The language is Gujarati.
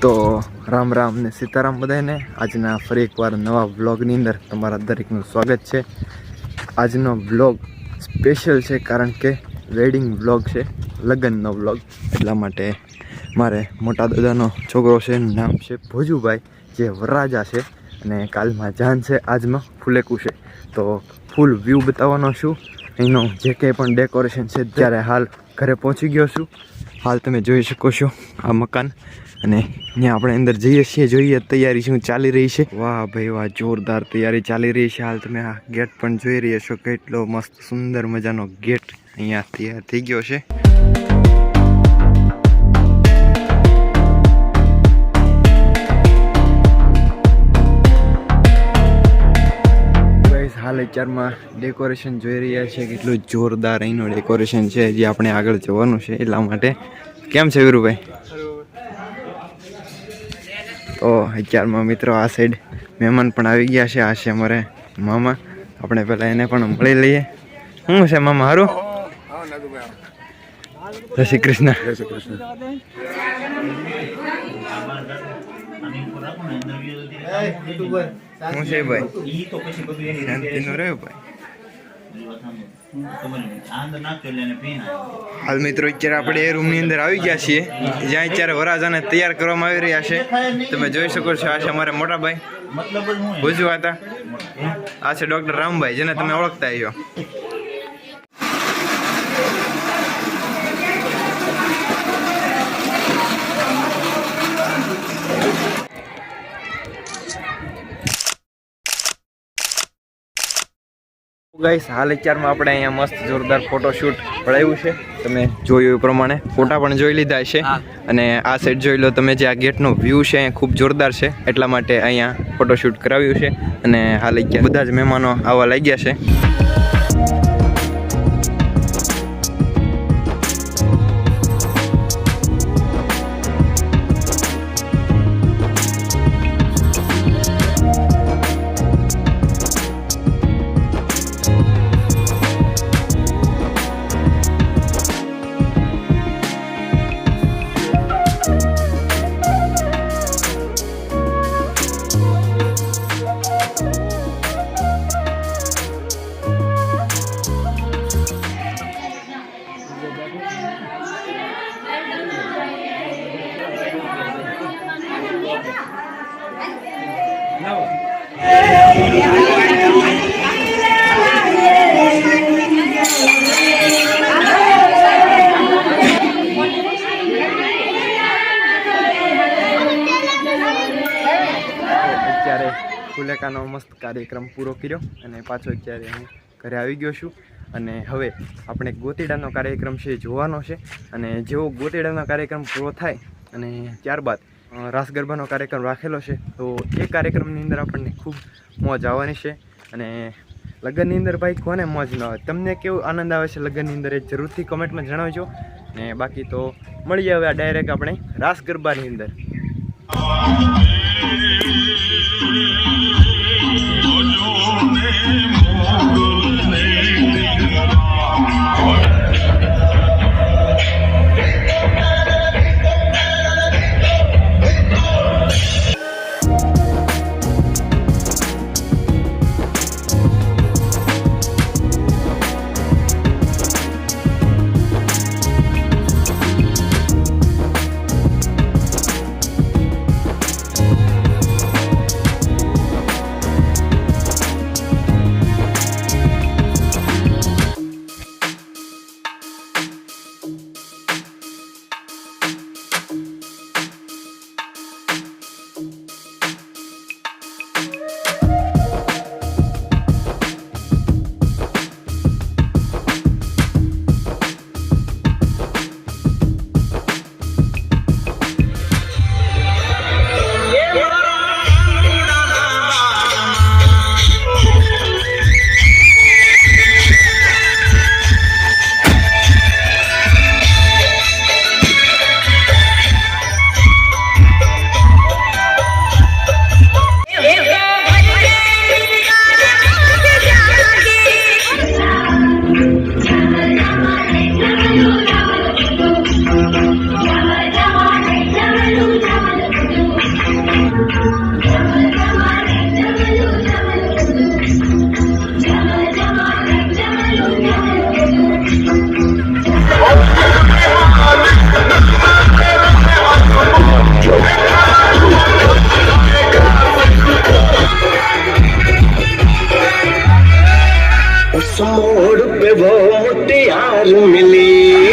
તો રામ રામ ને સીતારામ બધાને આજના ફરી એકવાર નવા વ્લોગની અંદર તમારા દરેકનું સ્વાગત છે। આજનો વ્લોગ સ્પેશિયલ છે કારણ કે વેડિંગ વ્લોગ છે, લગ્નનો વ્લોગ। એટલા માટે મારે મોટા દાદાનો છોકરો છે, નામ છે ભોજુભાઈ, જે વરરાજા છે અને કાલમાં જાન છે, આજમાં ફૂલેકું છે। તો ફૂલ વ્યૂ બતાવવાનો છું, અહીંનો જે કંઈ પણ ડેકોરેશન છે। ત્યારે હાલ ઘરે પહોંચી ગયો છું। હાલ તમે જોઈ શકો છો આ મકાન, અને ત્યાં આપણે અંદર જઈએ છીએ, જોઈએ તૈયારી શું ચાલી રહી છે। વાહ ભાઈ વાહ, જોરદાર તૈયારી ચાલી રહી છે। હાલ તમે આ ગેટ પણ જોઈ રહ્યા છો, કેટલો મસ્ત સુંદર મજાનો ગેટ અહીંયા તૈયાર થઈ ગયો છે। હાલ અત્યારમાં ડેકોરેશન જોઈ રહ્યા છે, કેટલું જોરદાર અહીંનું ડેકોરેશન છે, જે આપણે આગળ જવાનું છે એટલા માટે। કેમ છે વીરુભાઈ? તો અત્યારમાં મિત્રો આ સાઈડ મહેમાન પણ આવી ગયા છે। આ છે અમારે મામા, આપણે પહેલાં એને પણ મળી લઈએ। શું છે મામા, સારું? જય શ્રી કૃષ્ણ। જય શ્રી કૃષ્ણ। શું છે ભાઈ? શાંતિનો રહ્યો ભાઈ। હાલ મિત્રો અત્યારે આપણે એ રૂમની અંદર આવી ગયા છીએ, જ્યાં અત્યારે વરરાજાને તૈયાર કરવામાં આવી રહ્યા છે। તમે જોઈ શકો છો, આ છે અમારા મોટા ભાઈ ભુજુ હતા, આ છે ડોક્ટર રામભાઈ, જેને તમે ઓળખતા આવ્યો। ગાઈસ હાલ અત્યારમાં આપણે અહીંયા મસ્ત જોરદાર ફોટોશૂટ પડાવ્યું છે। તમે જોયું એ પ્રમાણે ફોટા પણ જોઈ લીધા છે, અને આ સાઈડ જોઈ લો તમે, જે આ ગેટનો વ્યૂ છે અહીંયા ખૂબ જોરદાર છે, એટલા માટે અહીંયા ફોટોશૂટ કરાવ્યું છે। અને હાલ અત્યારે બધા જ મહેમાનો આવવા લાગ્યા છે। અત્યારે ફુલેકાનો મસ્ત કાર્યક્રમ પૂરો કર્યો અને પાછો અત્યારે હું ઘરે આવી ગયો છું। અને હવે આપણે ગોતીડાનો કાર્યક્રમ છે જોવાનો છે, અને જેવો ગોતીડાનો કાર્યક્રમ પૂરો થાય અને ત્યારબાદ રાસ ગરબાનો કાર્યક્રમ રાખેલો છે, તો એ કાર્યક્રમની અંદર આપણને ખૂબ મોજ આવવાની છે। અને લગ્નની અંદર ભાઈ કોને મોજ ન આવે? તમને કેવું આનંદ આવે છે લગ્નની અંદર, એ જરૂરથી કમેન્ટમાં જણાવજો। ને બાકી તો મળીએ હવે આ ડાયરેક્ટ આપણે રાસ ગરબાની અંદર। उस मोड़ पे वो मुटियार मिली।